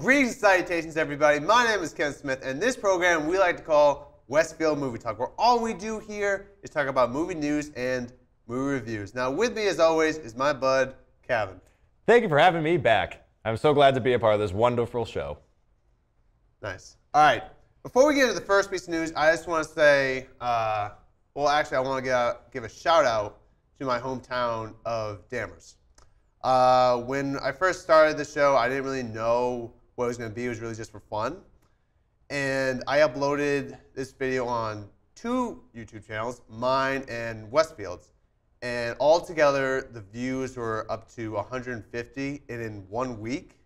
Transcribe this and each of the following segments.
Greetings and salutations, everybody. My name is Ken Smith, and this program we like to call WSU Movie Talk, where all we do here is talk about movie news and movie reviews. Now, with me, as always, is my bud, Kevin. Thank you for having me back. I'm so glad to be a part of this wonderful show. Nice. All right. Before we get into the first piece of news, I just want to say, I want to give a shout out to my hometown of Danvers. When I first started the show, I didn't really know what it was going to be. It was really just for fun. And I uploaded this video on 2 YouTube channels, mine and Westfield's. And altogether, the views were up to 150 in 1 week.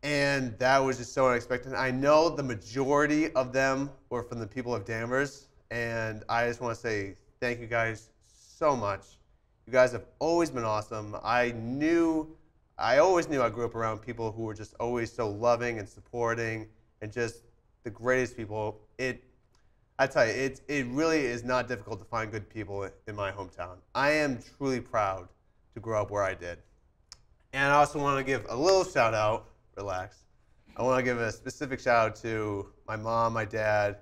And that was just so unexpected. I know the majority of them were from the people of Danvers. And I just want to say thank you guys so much. You guys have always been awesome. I always knew I grew up around people who were just always so loving and supporting and just the greatest people. I tell you, it really is not difficult to find good people in my hometown. I am truly proud to grow up where I did. And I also want to give a little shout out, relax. I want to give a specific shout out to my mom, my dad,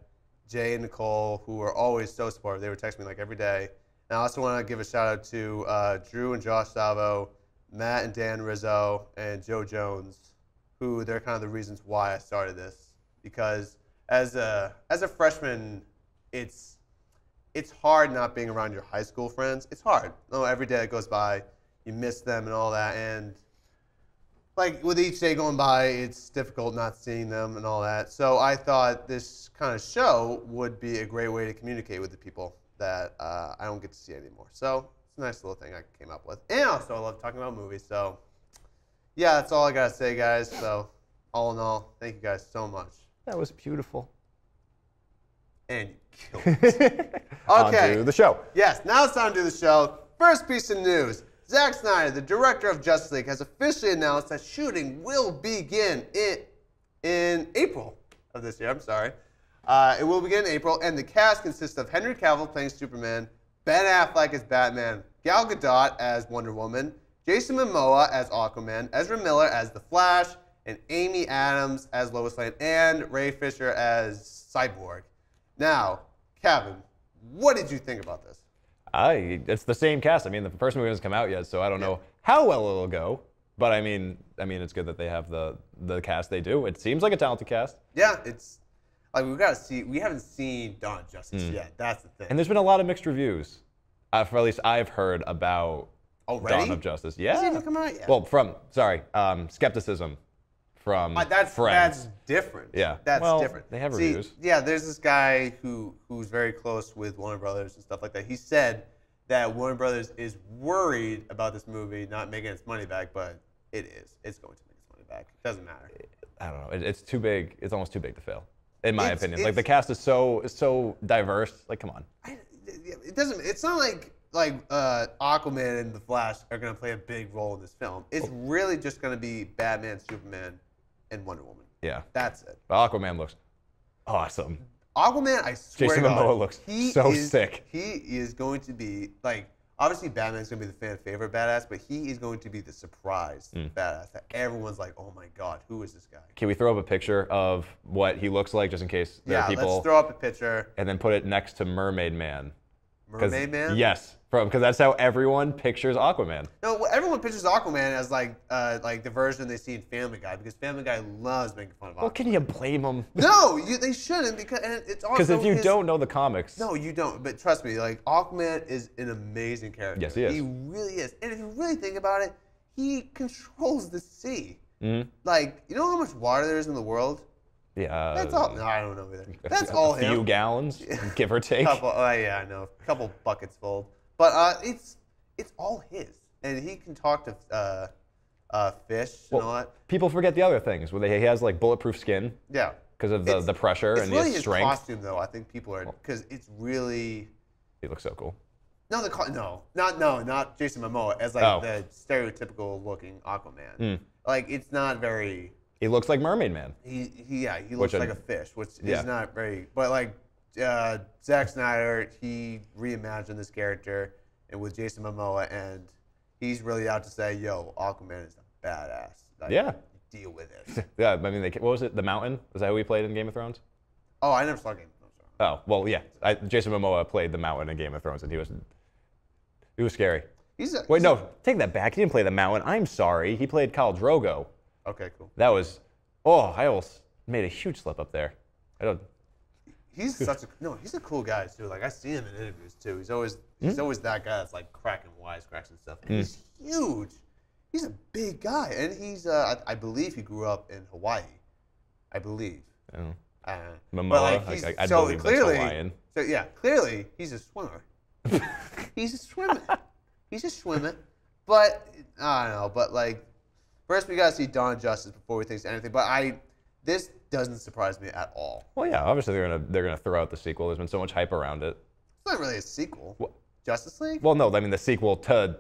Jay and Nicole, who were always so supportive. They would text me like every day. And I also want to give a shout out to Drew and Josh Salvo, Matt and Dan Rizzo, and Joe Jones, who they're kind of the reasons why I started this. Because as a freshman, it's hard not being around your high school friends. It's hard. Every day that goes by, you miss them and all that. And like with each day going by, it's difficult not seeing them and all that. So I thought this kind of show would be a great way to communicate with the people that I don't get to see anymore. So it's a nice little thing I came up with. And also I love talking about movies. So yeah, that's all I got to say, guys. So all in all, thank you guys so much. That was beautiful. And you killed it. Okay. On to the show. Yes, now it's time to do the show. First piece of news. Zack Snyder, the director of Justice League, has officially announced that shooting will begin in April of this year. I'm sorry. It will begin in April, and the cast consists of Henry Cavill playing Superman, Ben Affleck as Batman, Gal Gadot as Wonder Woman, Jason Momoa as Aquaman, Ezra Miller as The Flash, and Amy Adams as Lois Lane, and Ray Fisher as Cyborg. Now, Kevin, what did you think about this? It's the same cast. I mean, the first movie hasn't come out yet, so I don't know how well it'll go. But I mean, it's good that they have the cast they do. It seems like a talented cast. Yeah, it's like we've got to see. We haven't seen Dawn of Justice yet. That's the thing. And there's been a lot of mixed reviews. For at least I've heard about Dawn of Justice. Yeah. Hasn't even come out yet. Well, skepticism from that's different. Yeah. That's different. They have reviews. Yeah, there's this guy who's very close with Warner Brothers and stuff like that. He said that Warner Brothers is worried about this movie not making its money back, but it is. It's going to make its money back. It doesn't matter. I don't know. It's too big. It's almost too big to fail, in my opinion. Like the cast is so diverse. Like, come on. It doesn't. It's not like Aquaman and The Flash are going to play a big role in this film. It's really just going to be Batman, Superman, and Wonder Woman. Yeah. That's it. But Aquaman looks awesome. Aquaman, I swear Jason to God, Momoa looks so sick. He is going to be, like, obviously Batman's going to be the fan favorite badass, but he is going to be the surprise badass that everyone's like, oh my God, who is this guy? Can we throw up a picture of what he looks like just in case there are people? Yeah, let's throw up a picture. And then put it next to Mermaid Man. Mermaid Man? Yes, because that's how everyone pictures Aquaman. No, everyone pictures Aquaman as like the version they see in Family Guy, because Family Guy loves making fun of Aquaman. Well, can you blame them? No, they shouldn't, because it's also if you don't know the comics. No, you don't. But trust me, like Aquaman is an amazing character. Yes, he is. He really is. And if you really think about it, he controls the sea. Mm-hmm. Like, you know how much water there is in the world? Yeah. That's all. No, I don't know either. That's all him. A few gallons, give or take. Yeah, I know. A couple buckets full. But it's all his, and he can talk to fish and all that. People forget the other things where he has like bulletproof skin. Yeah. Because of the pressure and really his strength. It's really his costume, though. I think people are, because it's really. He looks so cool. No, not Jason Momoa as like the stereotypical looking Aquaman. Like it's not very. He looks like Mermaid Man. He looks like a fish, which is not very. But like Zack Snyder, he reimagined this character and with Jason Momoa, and he's really out to say, "Yo, Aquaman is a badass." Like, deal with it. Yeah, I mean, what was it? The Mountain? Was that who he played in Game of Thrones? Oh, I never saw Game of Thrones. Oh, well, yeah. Jason Momoa played the Mountain in Game of Thrones, and he was scary. Wait, no, take that back. He didn't play the Mountain. I'm sorry. He played Khal Drogo. Okay, cool. That was, I almost made a huge slip up there. He's a cool guy too. Like I see him in interviews too. He's always that guy that's like cracking wisecracks and stuff. And he's huge. He's a big guy, and he's I believe he grew up in Hawaii. I believe. Momoa, like I believe clearly, that's Hawaiian. So yeah, clearly he's a swimmer. He's a swimmer. He's a swimmer. But I don't know. But like, first we gotta see Dawn of Justice before we think anything. But this doesn't surprise me at all. Well, yeah, obviously they're gonna throw out the sequel. There's been so much hype around it. It's not really a sequel. What? Justice League? Well, no, I mean the sequel to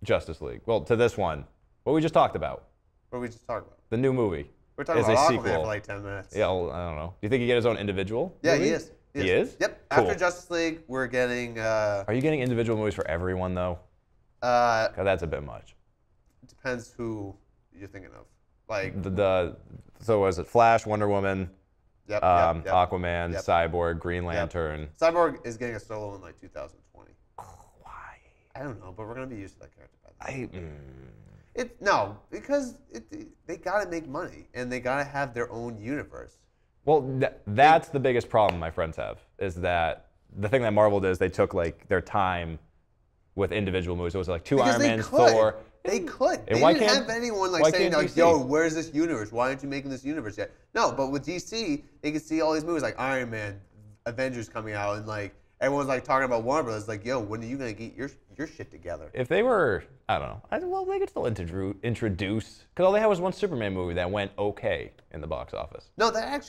Justice League. Well, to this one, what we just talked about. What we just talked about? The new movie. We're talking about Aquaman for like 10 minutes. Yeah, well, I don't know. Do you think he get his own individual movie? He is. He is? Yep. Cool. After Justice League, we're getting. Are you getting individual movies for everyone though? God, that's a bit much. Depends who you're thinking of. Like so was it Flash, Wonder Woman, yep. Aquaman, Cyborg, Green Lantern. Cyborg is getting a solo in like 2020. Why? I don't know, but we're gonna be used to that character by then. Because they gotta make money and they gotta have their own universe. Well, that's the biggest problem my friends have, is that the thing that Marvel did is they took like their time with individual movies. It was like two Iron Mans, Thor. They could. And they didn't have anyone like saying like, DC? "Yo, where's this universe? Why aren't you making this universe yet?" No, but with DC, they could see all these movies like Iron Man, Avengers coming out, and like everyone's like talking about Warner Brothers. Like, "Yo, when are you gonna get your shit together?" If they were, I don't know. Well, they could still introduce, because all they had was one Superman movie that went okay in the box office. No, that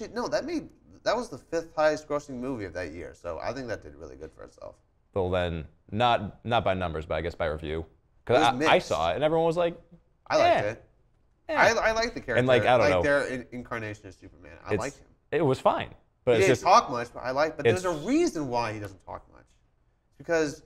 was the 5th highest grossing movie of that year. So I think that did really good for itself. Well, then not by numbers, but I guess by review. Because I saw it and everyone was like, I liked it. I like the character. And like, I don't know. Their incarnation of Superman. I liked him. It was fine. But he didn't talk much, but but there's a reason why he doesn't talk much. Because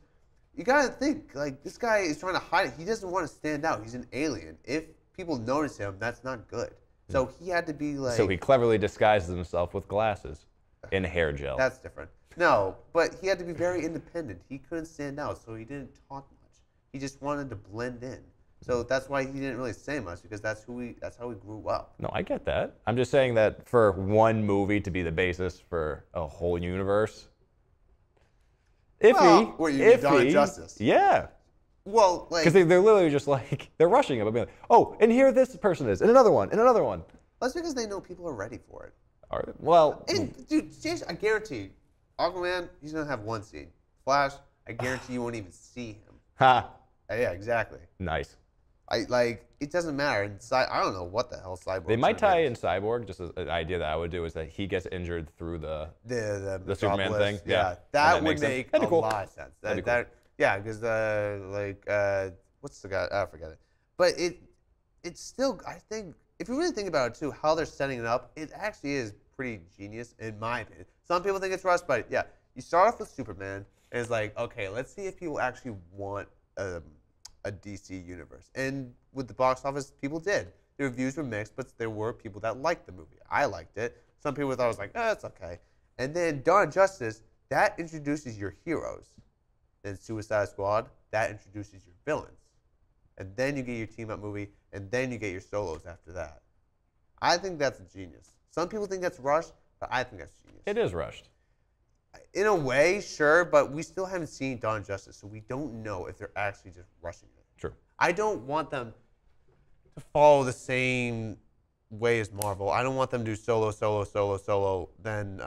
you gotta think, like, this guy is trying to hide it. He doesn't want to stand out. He's an alien. If people notice him, that's not good. So he had to be like... So he cleverly disguises himself with glasses and hair gel. That's different. No, but he had to be very independent. He couldn't stand out, so he didn't talk much. He just wanted to blend in. So that's why he didn't really say much, because that's how he grew up. No, I get that. I'm just saying that for one movie to be the basis for a whole universe, iffy. Well, you mean Dawn of Justice? Yeah. Well, like... Because they're literally just like, they're rushing him. Being like, oh, and here this person is, and another one, and another one. That's because they know people are ready for it. Well... And, dude, Jason, I guarantee, Aquaman, he's going to have one scene. Flash, I guarantee you won't even see him. Ha. Yeah, exactly. Nice. It doesn't matter. And I don't know what the hell Cyborg. They might tie in Cyborg. Just an idea that I would do is that he gets injured through the Superman thing. Yeah, that would make a lot of sense. That'd be cool. Yeah, because what's the guy? I forget it. But it's still, I think, if you really think about it too, how they're setting it up, it actually is pretty genius in my opinion. Some people think it's rushed, but yeah, you start off with Superman, and it's like, okay, let's see if people actually want a DC universe. And with the box office, people did. The reviews were mixed, but there were people that liked the movie. I liked it. Some people thought it was like, it's okay. And then Dawn of Justice, that introduces your heroes. Then Suicide Squad, that introduces your villains. And then you get your team-up movie, and then you get your solos after that. I think that's genius. Some people think that's rushed, but I think that's genius. It is rushed. In a way, sure, but we still haven't seen Dawn of Justice, so we don't know if they're actually just rushing it. True. I don't want them to follow the same way as Marvel. I don't want them to do solo, then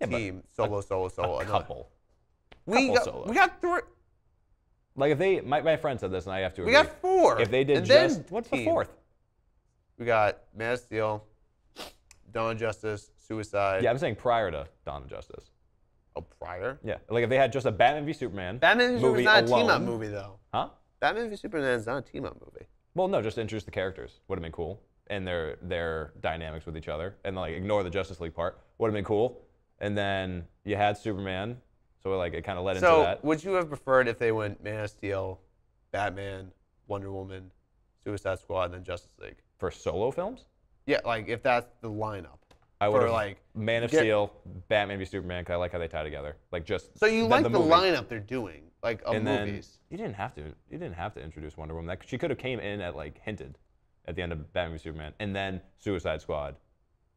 team, solo. A couple. We got 3. Like if they, my friend said this, and I have to agree. We got 4. If they did what's team. The 4th? We got Man of Steel, Dawn of Justice, Suicide. Yeah, I'm saying prior to Dawn of Justice. Oh, prior? Yeah, like if they had just a Batman v Superman. Batman v Superman's not alone, a team-up movie, though. Huh? Batman v Superman is not a team-up movie. Well, no, just introduce the characters. Would have been cool, and their dynamics with each other, and like ignore the Justice League part. Would have been cool. And then you had Superman, so like it kind of led into that. So would you have preferred if they went Man of Steel, Batman, Wonder Woman, Suicide Squad, and then Justice League? For solo films? Yeah, like if that's the lineup. I would have like Man of Steel, Batman v Superman. Cause I like how they tie together. Like just so you like the movie. lineup they're doing, like of and movies. Then you didn't have to. You didn't have to introduce Wonder Woman. That she could have came in at like hinted at the end of Batman v Superman, and then Suicide Squad,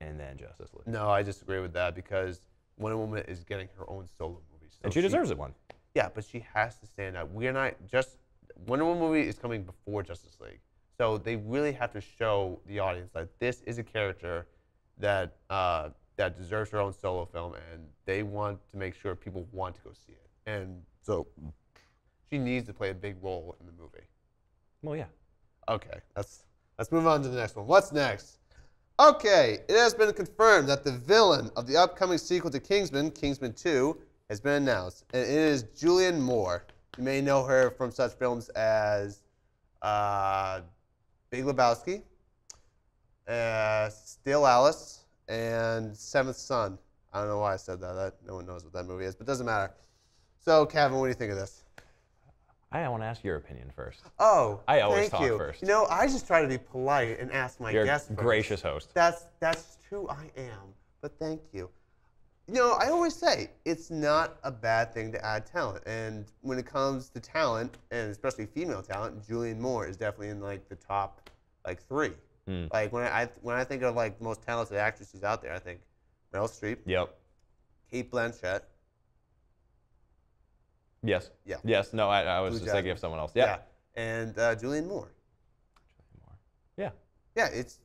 and then Justice League. No, I disagree with that because Wonder Woman is getting her own solo movie, so And she deserves it one. Yeah, but she has to stand out. We're not just Wonder Woman movie is coming before Justice League, so they really have to show the audience that this is a character that that deserves her own solo film, and they want to make sure people want to go see it. And so she needs to play a big role in the movie. Well, yeah. Okay, let's move on to the next one. What's next? Okay, it has been confirmed that the villain of the upcoming sequel to Kingsman, Kingsman 2, has been announced, and it is Julianne Moore. You may know her from such films as Big Lebowski, Still Alice, and Seventh Son. I don't know why I said that. No one knows what that movie is, but it doesn't matter. So, Kevin, what do you think of this? I want to ask your opinion first. Oh, I always thank talk you. first. You know, I just try to be polite and ask my You're guests a first. gracious host. That's who I am, but thank you. You know, I always say it's not a bad thing to add talent, and when it comes to talent, and especially female talent, Julianne Moore is definitely in like the top like 3. Like when I think of like the most talented actresses out there, I think Meryl Streep, Yep. Kate Blanchett. Yes. Yeah. Yes. No, I was Blue just thinking Jasmine. of someone else. Yeah. And Julianne Moore. Yeah. Yeah, it's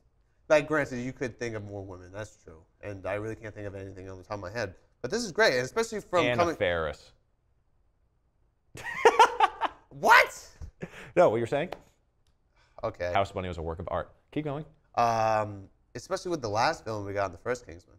like granted you could think of more women. That's true, and I really can't think of anything on the top of my head. But this is great, and especially from Anna Faris. What? No, what you're saying? Okay. House Bunny was a work of art. Keep going. Especially with the last film we got in the first Kingsman,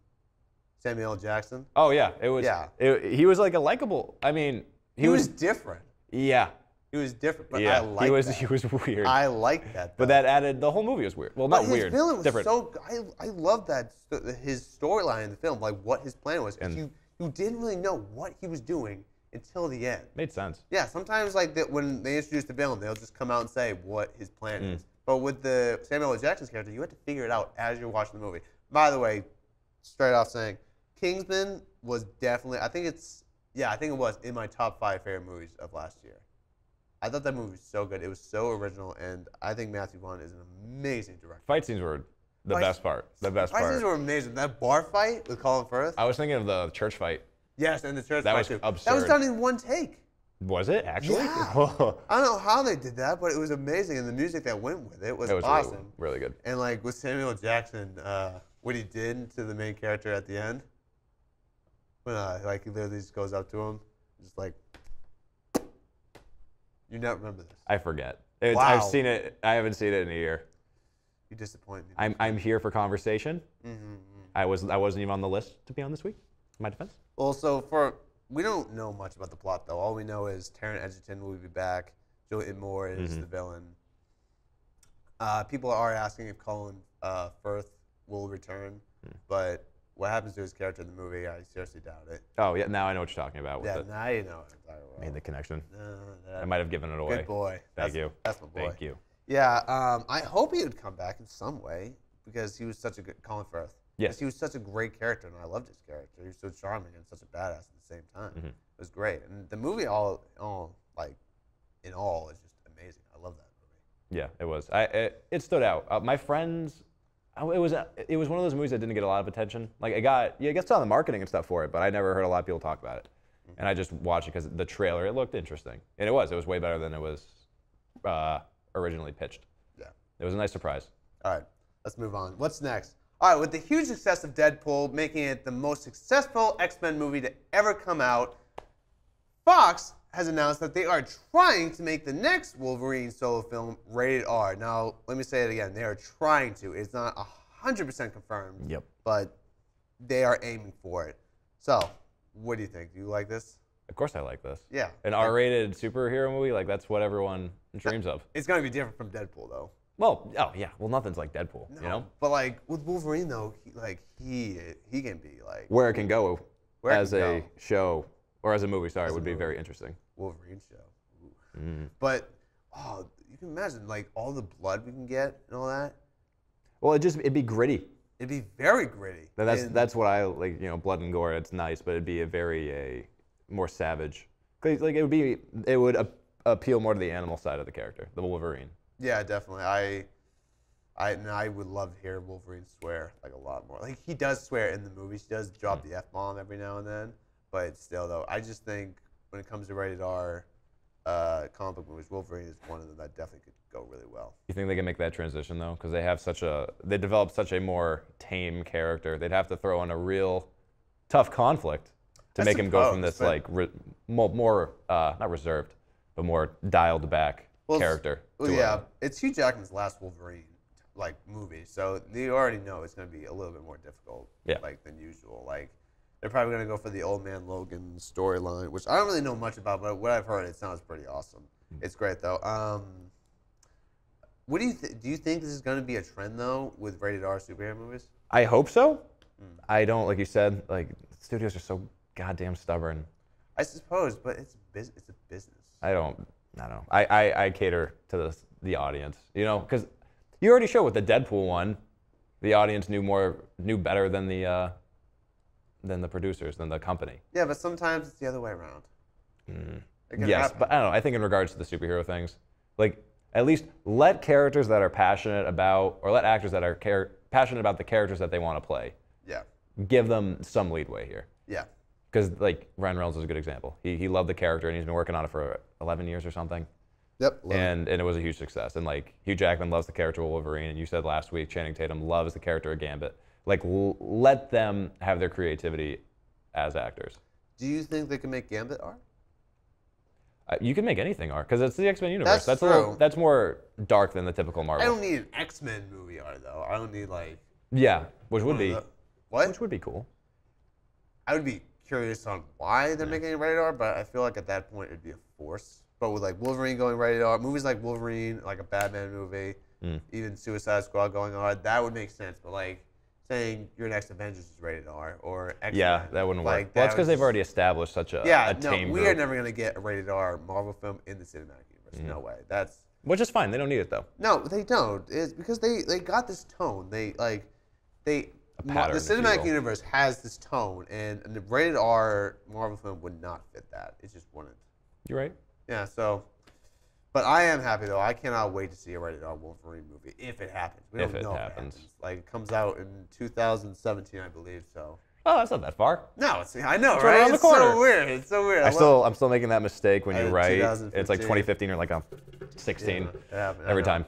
Samuel L. Jackson. Oh yeah, it was. Yeah. He was like a likable. I mean, He was different. Yeah. He was different, but Yeah. I like that. He was weird. I like that. But that added the whole movie was weird. Well, not his weird. villain was different. so. I love that his storyline in the film, like what his plan was. And you didn't really know what he was doing until the end. Made sense. Yeah, sometimes like that when they introduce the villain, they'll just come out and say what his plan is. But with the Samuel L. Jackson's character, you have to figure it out as you're watching the movie. By the way, straight off saying, Kingsman was definitely, I think it was in my top 5 favorite movies of last year. I thought that movie was so good. It was so original, and I think Matthew Vaughn is an amazing director. Fight scenes were the best part. The best part. Fight scenes were amazing. That bar fight with Colin Firth. I was thinking of the church fight. Yes, and the church That fight was too. absurd. That was done in one take. Was it actually? Yeah. I don't know how they did that, but it was amazing, and the music that went with it was awesome. Really good. And like with Samuel Jackson, what he did to the main character at the end, when like he literally just goes up to him, just like, you never remember this. I forget. Wow. I've seen it. I haven't seen it in a year. You disappoint me. I'm here for conversation. I wasn't even on the list to be on this week. In my defense. Well, so we don't know much about the plot though. All we know is Taron Egerton will be back. Julianne Moore is the villain. People are asking if Colin Firth will return, but what happens to his character in the movie, I seriously doubt it. Oh yeah, now I know what you're talking about. Yeah, now you know what I'm talking about. Made the connection. I might have given it away. Good boy. Thank you. That's my boy. Thank you. Yeah, I hope he would come back in some way because he was such a good Colin Firth. Yes. He was such a great character, and I loved his character. He was so charming and such a badass at the same time. It was great, and the movie in all is just amazing. I love that movie. Yeah, it was. It stood out. My friends, it was one of those movies that didn't get a lot of attention. Like it gets on the marketing and stuff for it, but I never heard a lot of people talk about it. And I just watched it because the trailer, it looked interesting, and it was way better than it was originally pitched. Yeah. It was a nice surprise. All right, let's move on. What's next? All right, with the huge success of Deadpool, making it the most successful X-Men movie to ever come out, Fox has announced that they are trying to make the next Wolverine solo film rated R. Now, let me say it again. They are trying to. It's not 100% confirmed. Yep. But they are aiming for it. So, what do you think? Do you like this? Of course I like this. Yeah. An R-rated superhero movie, like that's what everyone dreams of. It's going to be different from Deadpool, though. Well, oh yeah. Well, nothing's like Deadpool, No, you know? but like with Wolverine, though, he can be like... Where it can go as a go. show, or as a movie, sorry, would be very interesting. Wolverine show. But, you can imagine, like, all the blood we can get and all that. Well, it'd be gritty. It'd be very gritty. That's what I like. Blood and gore. It's nice, but it'd be a more savage. 'Cause, like it would appeal more to the animal side of the character, the Wolverine. Yeah, definitely. I would love to hear Wolverine swear like a lot more. Like he does swear in the movies. He does drop the F-bomb every now and then, but still though, I just think when it comes to rated R comic book movies, Wolverine is one of them that definitely could go really well. You think they can make that transition though? Because they develop such a more tame character. They'd have to throw in a real tough conflict to make him go from this like more not reserved, but more dialed back character. Well, yeah, it's Hugh Jackman's last Wolverine like movie, so you already know it's going to be a little bit more difficult, like than usual. Like they're probably going to go for the Old Man Logan storyline, which I don't really know much about, but what I've heard, it sounds pretty awesome. It's great though. What do you do? You think this is going to be a trend though with rated R superhero movies? I hope so. I don't, like you said, like studios are so goddamn stubborn. I suppose, but it's a business. I don't know. I cater to the audience, because you already showed with the Deadpool one, the audience knew better than the producers, than the company. Yeah, but sometimes it's the other way around. Yes, but I don't know. I think in regards to the superhero things, like at least let characters that are passionate about, or let actors that are passionate about the characters that they want to play. Yeah. Give them some leadway here. Yeah. Because like Ryan Reynolds is a good example. He loved the character and he's been working on it for 11 years or something. Yep. And it was a huge success. And like Hugh Jackman loves the character of Wolverine, and you said last week Channing Tatum loves the character of Gambit. Like let them have their creativity as actors. Do you think they can make Gambit R? You can make anything R because it's the X-Men universe. That's true. That's more dark than the typical Marvel. I don't need an X-Men movie R though. I don't need like. Yeah, which would be. What? Which would be cool. I would be curious on why they're making it rated R, but I feel like at that point it'd be a force. But with like Wolverine going rated R, movies like Wolverine, like a Batman movie, even Suicide Squad going R, that would make sense. But like saying your next Avengers is rated R or X-Men, that wouldn't work. Well, that's because they've already established such a tame we are never gonna get a rated R Marvel film in the cinematic universe. No way. That's which is fine. They don't need it though. No, they don't. It's because they got this tone. The cinematic universe has this tone, and the rated R Marvel film would not fit that. It just wouldn't. You're right. Yeah, so, but I am happy though. I cannot wait to see a rated R Wolverine movie if it happens. We don't know if it happens. Like it comes out in 2017, I believe. So. Oh, that's not that far. No, I know, right? Around the corner. It's so weird. It's so weird. I'm still making that mistake when you write. It's like 2015 or like I'm 16 every time.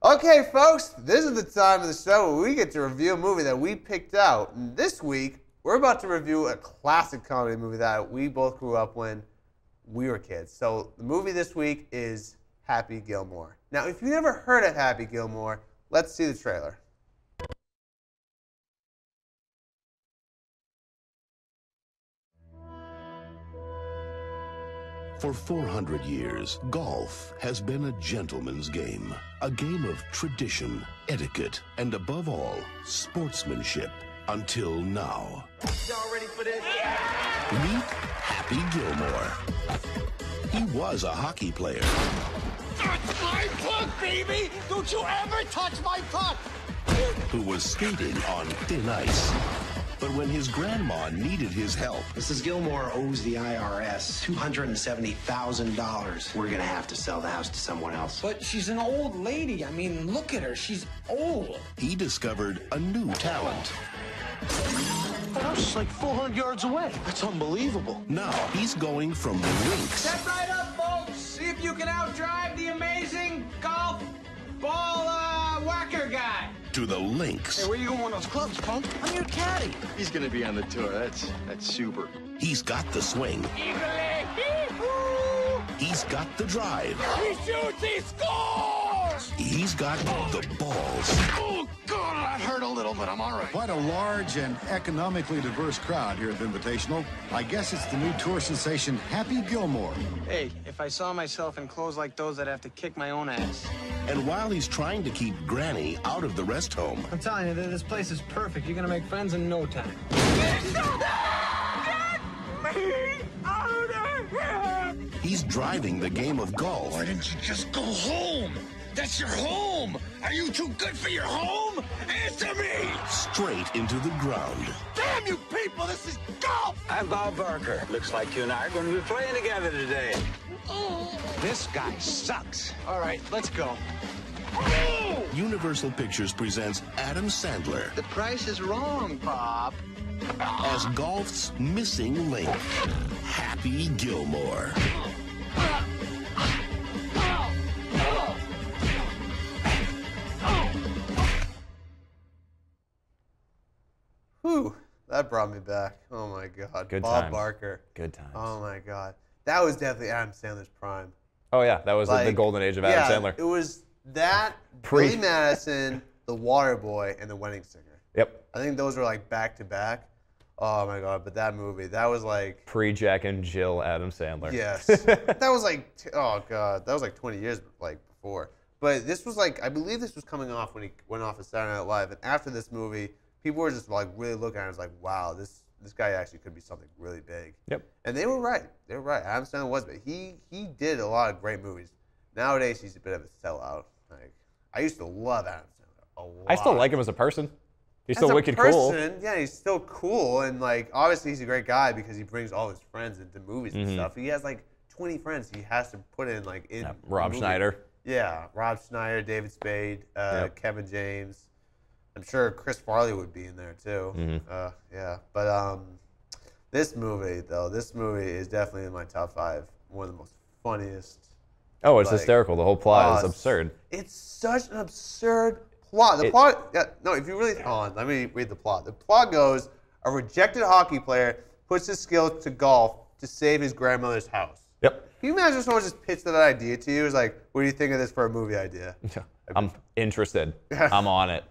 Okay, folks, this is the time of the show where we get to review a movie that we picked out. And this week, we're about to review a classic comedy movie that we both grew up when we were kids. So the movie this week is Happy Gilmore. Now, if you've never heard of Happy Gilmore, let's see the trailer. For 400 years, golf has been a gentleman's game. A game of tradition, etiquette, and above all, sportsmanship. Until now. Y'all ready for this? Meet Happy Gilmore. He was a hockey player. That's my puck, baby! Don't you ever touch my puck! Who was skating on thin ice. But when his grandma needed his help... Mrs. Gilmore owes the IRS $270,000. We're gonna have to sell the house to someone else. But she's an old lady. I mean, look at her. She's old. He discovered a new talent. The house is like 400 yards away. That's unbelievable. Now he's going from the rinks... Step right up, folks. See if you can outdrive the amazing golf ball whacker guy. ...to the links. Hey, where you going with those clubs, punk? I'm your caddy. He's gonna be on the tour. That's super. He's got the swing. He's got the drive. He shoots, he scores! He's got the balls. Oh, God, that hurt a little, but I'm all right. Quite a large and economically diverse crowd here at the Invitational. I guess it's the new tour sensation, Happy Gilmore. Hey, if I saw myself in clothes like those, I'd have to kick my own ass. And while he's trying to keep Granny out of the rest home... I'm telling you, this place is perfect. You're gonna make friends in no time. Get me out of here! He's driving the game of golf. Why didn't you just go home? That's your home. Are you too good for your home? Answer me. Straight into the ground. Damn you people, this is golf. I'm Bob Barker. Looks like you and I are going to be playing together today. This guy sucks. All right, let's go. Universal Pictures presents Adam Sandler The price is wrong, Bob. as golf's missing link, Happy Gilmore. Whew, that brought me back. Oh my God. Good Bob times. Barker. Good times. Oh my God. That was definitely Adam Sandler's prime. Oh yeah, that was the golden age of Adam Sandler. It was that, Billy Madison, The Waterboy, and The Wedding Singer. Yep. I think those were like back to back. Oh my God, but that movie, that was like Pre-Jack and Jill Adam Sandler. yes. That was like oh God, that was like 20 years like before. But this was like I believe this was coming off when he went off of Saturday Night Live, and after this movie, people were just like really looking at it as like, wow, this guy actually could be something really big. Yep. And they were right. They were right. Adam Sandler was, but he did a lot of great movies. Nowadays, he's a bit of a sellout. Like I used to love Adam Sandler a lot. I still like him as a person. He's As still a wicked person, cool. Yeah, he's still cool, and like obviously he's a great guy because he brings all his friends into movies and stuff. He has like 20 friends he has to put in like in Rob movie. Schneider. Yeah, Rob Schneider, David Spade, Kevin James. I'm sure Chris Farley would be in there too. Yeah, but this movie is definitely in my top 5. One of the most funniest. Oh, it's like, hysterical. The whole plot is absurd. It's such an absurd plot. The plot, no, if you really, hold on, let me read the plot. The plot goes, a rejected hockey player puts his skills to golf to save his grandmother's house. Yep. Can you imagine if someone just pitched that idea to you? It's like, what do you think of this for a movie idea? I'm interested. I'm on it.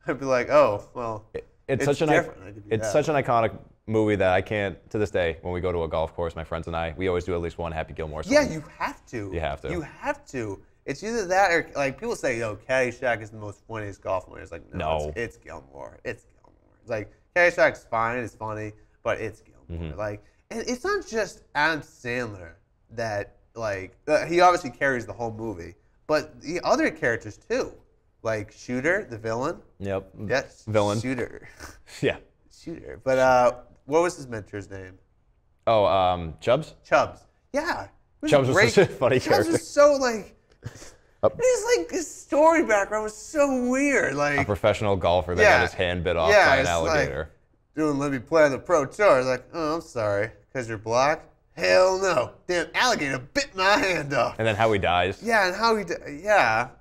I'd be like, oh, well, It's such an iconic movie that I can't, to this day, when we go to a golf course, my friends and I, we always do at least one Happy Gilmore song. Yeah, you have to. You have to. You have to. It's either that or, like, people say, yo, Caddyshack is the most funniest golf movie. It's like, no. It's Gilmore. It's Gilmore. It's like, Caddyshack's fine, it's funny, but it's Gilmore. Like, and it's not just Adam Sandler that, like, he obviously carries the whole movie, but the other characters, too. Like, Shooter, the villain. Yep. Yes. Villain. Shooter. Yeah. Shooter. But what was his mentor's name? Oh, Chubbs? Chubbs. Yeah. Chubbs was such a funny character. Chubbs was so, like, his story background was so weird. Like, A professional golfer that got his hand bit off by an alligator. Like, dude, let me play on the pro tour. Like, oh, I'm sorry. Because you're black? Hell no. Damn alligator bit my hand off. And then how he dies. Yeah, and how he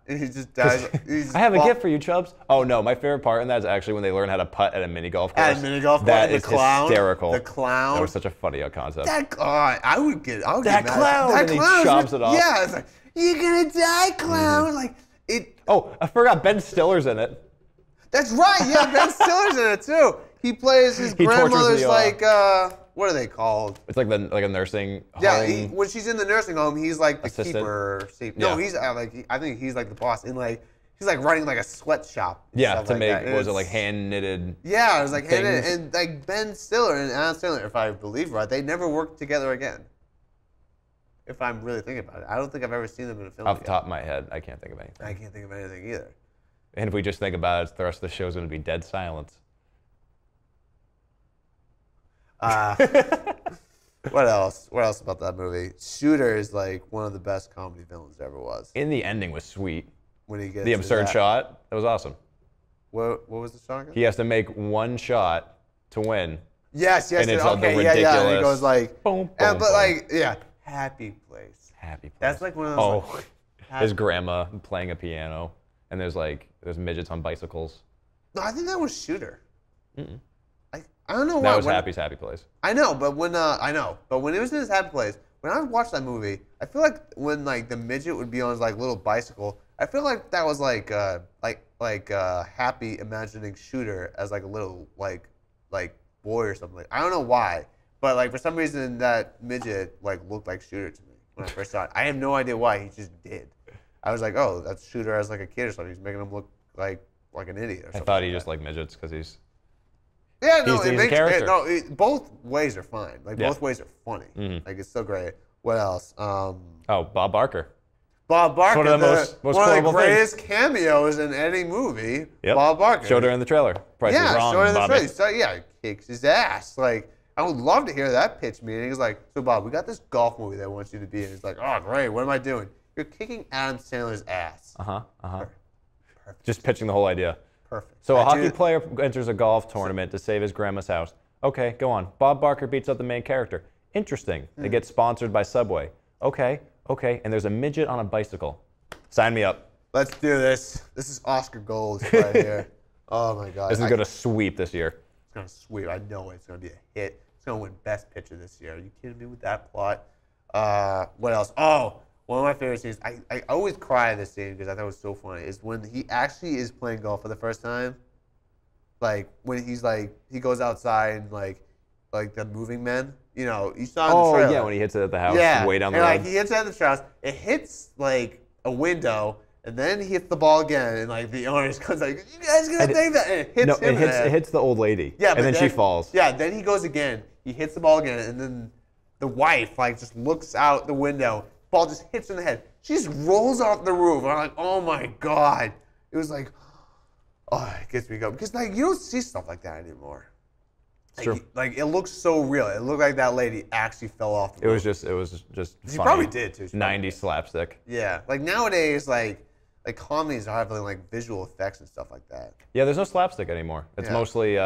and he just dies. I have a gift for you, Chubbs. Oh no, my favorite part in that is actually when they learn how to putt at a mini golf course. At a mini golf course, that the is clown, hysterical. The clown. That was such a funny concept. I would get mad. That clown, and he chops it off. Yeah, it's like, you're gonna die, clown. Like it. Oh, I forgot Ben Stiller's in it. That's right. Yeah, Ben Stiller's in it too. He plays his grandmother's what are they called? It's like a nursing home. Yeah, when she's in the nursing home, he's like the assistant. keeper. No, he's I think he's like the boss, and like he's like running like a sweatshop. Yeah, to like make that. was it like hand knitted? Yeah, it was like hand things. knitted, and like Ben Stiller and Adam Sandler, if I believe right, they never worked together again. If I'm really thinking about it, I don't think I've ever seen them in a film. Off the top of my head, I can't think of anything. I can't think of anything either. And if we just think about it, the rest of the show is going to be dead silence. What else? What else about that movie? Shooter is like one of the best comedy villains there ever was. And the ending was sweet. When he gets the absurd shot, that was awesome. What was the shot again? He has to make one shot to win. Yes, and it's okay, the ridiculous. Yeah. And he goes like, boom, boom, but boom. like, yeah, happy place. Happy place. That's like one of those. Oh, his grandma playing a piano, and there's midgets on bicycles. No, I think that was Shooter. I don't know why. That was Happy's Happy Place. I know, but when it was in his happy place, when I watched that movie, I feel like when like the midget would be on his like little bicycle, I feel like that was like Happy imagining Shooter as like a little like boy or something. I don't know why, but like for some reason that midget like looked like Shooter to me when I first saw it. I have no idea why. He just did. I was like, oh, that's Shooter as like a kid or something. He's making him look like an idiot or something. I thought he just liked midgets because he's. Yeah, no, he's a character. Both ways are fine. Like both ways are funny. Like it's so great. What else? Oh, Bob Barker. Bob Barker, one of the most one of the quotable greatest cameos in any movie. Yep. Bob Barker. Showed her in the trailer. Price is wrong, showed her in the Bobby. trailer. So, yeah, kicks his ass. Like, I would love to hear that pitch meeting. He's like, so Bob, we got this golf movie that wants you to be in. He's like, oh, great. What am I doing? You're kicking Adam Sandler's ass. Perfect. Just pitching the whole idea. Perfect. So a hockey player enters a golf tournament to save his grandma's house. Okay, go on. Bob Barker beats up the main character. Interesting. They get sponsored by Subway. Okay. And there's a midget on a bicycle. Sign me up. Let's do this. This is Oscar gold right here. Oh, my God. This is going to sweep this year. It's going to sweep. I know it's going to be a hit. It's going to win Best Picture this year. Are you kidding me with that plot? What else? Oh, one of my favorite scenes. I always cry in this scene because I thought it was so funny. Is when he actually is playing golf for the first time. Like when he's like he goes outside and like the moving men. You know, you saw in the trailer. Oh yeah, when he hits it at the house, way down the road. road. Like he hits it at the house. It hits like a window. And then he hits the ball again, and like the owner comes like, "You guys gonna take that?" And it hits him. It hits the old lady. Yeah, and then she falls. Yeah, then he goes again. He hits the ball again, and then the wife like just looks out the window. Ball just hits her in the head. She just rolls off the roof. And I'm like, oh my God! It was like, oh, it gets me going because like you don't see stuff like that anymore. Like, True. Like it looks so real. It looked like that lady actually fell off the roof. It was just. She funny. probably did too. 90s slapstick. Yeah, like nowadays, like comedies are having like visual effects and stuff like that. Yeah, there's no slapstick anymore. It's mostly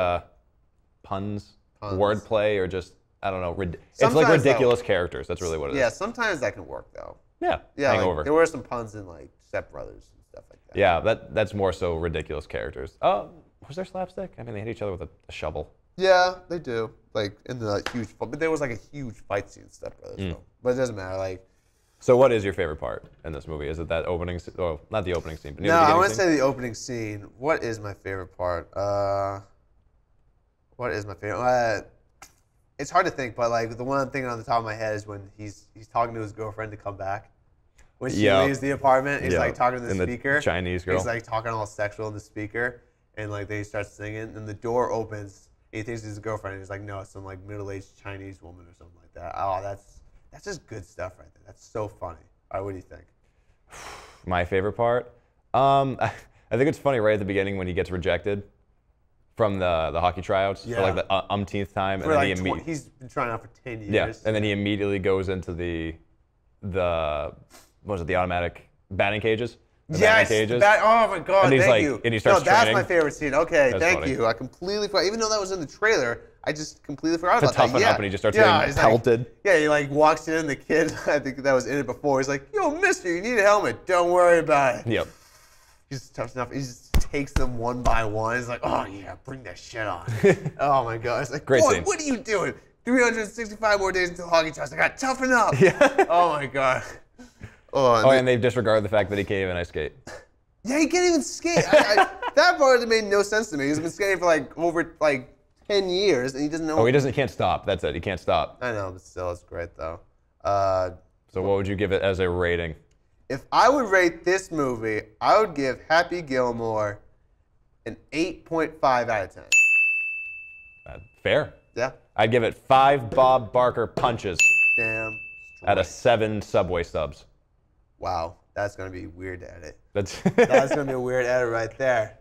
puns, wordplay, or just I don't know. It's like ridiculous characters. That's really what it is. Yeah, sometimes that can work though. Yeah. Like, there were some puns in like Step Brothers and stuff like that. Yeah, that's more so ridiculous characters. Was there slapstick? I mean, they hit each other with a shovel. Yeah, they do. Like in the huge, but there was like a huge fight scene in Step Brothers. Though. But it doesn't matter. Like. So what is your favorite part in this movie? Is it that opening scene? Oh, not the opening scene, but near the beginning I want to say the opening scene. What is my favorite part? What is my favorite? It's hard to think, but like the one I'm thinking on the top of my head is when he's talking to his girlfriend to come back. When she leaves the apartment, he's like talking to the speaker. The Chinese girl. He's like talking all sexual in the speaker, and like then he starts singing, and the door opens. And he thinks it's his girlfriend, and he's like, no, it's some like middle-aged Chinese woman or something like that. Oh, that's just good stuff right there. That's so funny. All right, what do you think? My favorite part? I think it's funny right at the beginning when he gets rejected from the hockey tryouts for like the umpteenth time. For and then he's been trying out for 10 years. Yeah, and then he immediately goes into the what was it, the automatic batting cages? Yes, oh my God, thank you. And he starts training. That's my favorite scene. Okay, thank you. I completely forgot. Even though that was in the trailer, I just completely forgot about that. To toughen up, and he just starts getting pelted. Like, he like walks in, and the kid, I think that was in it before, he's like, yo, mister, you need a helmet. Don't worry about it. Yep. He's just tough enough. He just takes them one by one. He's like, oh, yeah, bring that shit on. Oh, my God. It's like, great scene. What are you doing? 365 more days until hockey tryouts. I got to toughen up. Yeah. Oh, my God. And they've disregarded the fact that he can't even ice skate. Yeah, he can't even skate. That part made no sense to me. He's been skating for like over 10 years, and he doesn't know. Oh, he can't stop. That's it. He can't stop. I know, but still, it's great though. So what would you give it as a rating? If I would rate this movie, I would give Happy Gilmore an 8.5 out of 10. Fair. Yeah. I'd give it 5 Bob Barker punches. Damn. Straight. Out of 7 Subway subs. Wow, that's gonna be weird to edit. That's gonna be a weird edit right there.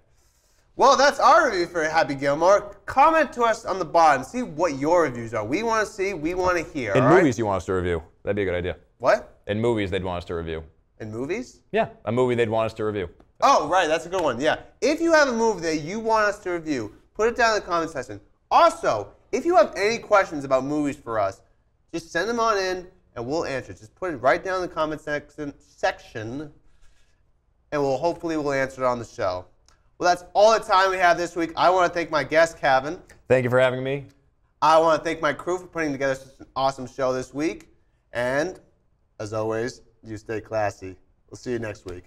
Well, that's our review for Happy Gilmore. Comment to us on the bottom. See what your reviews are. We want to see. We want to hear. In movies, you want us to review. That'd be a good idea. What? In movies, they'd want us to review. In movies? Yeah, a movie they'd want us to review. Oh, right. That's a good one. Yeah. If you have a movie that you want us to review, put it down in the comment section. Also, if you have any questions about movies for us, just send them on in. And we'll answer. Just put it right down in the comment section, and hopefully we'll answer it on the show. Well, that's all the time we have this week. I want to thank my guest, Kevin. Thank you for having me. I want to thank my crew for putting together such an awesome show this week. And, as always, you stay classy. We'll see you next week.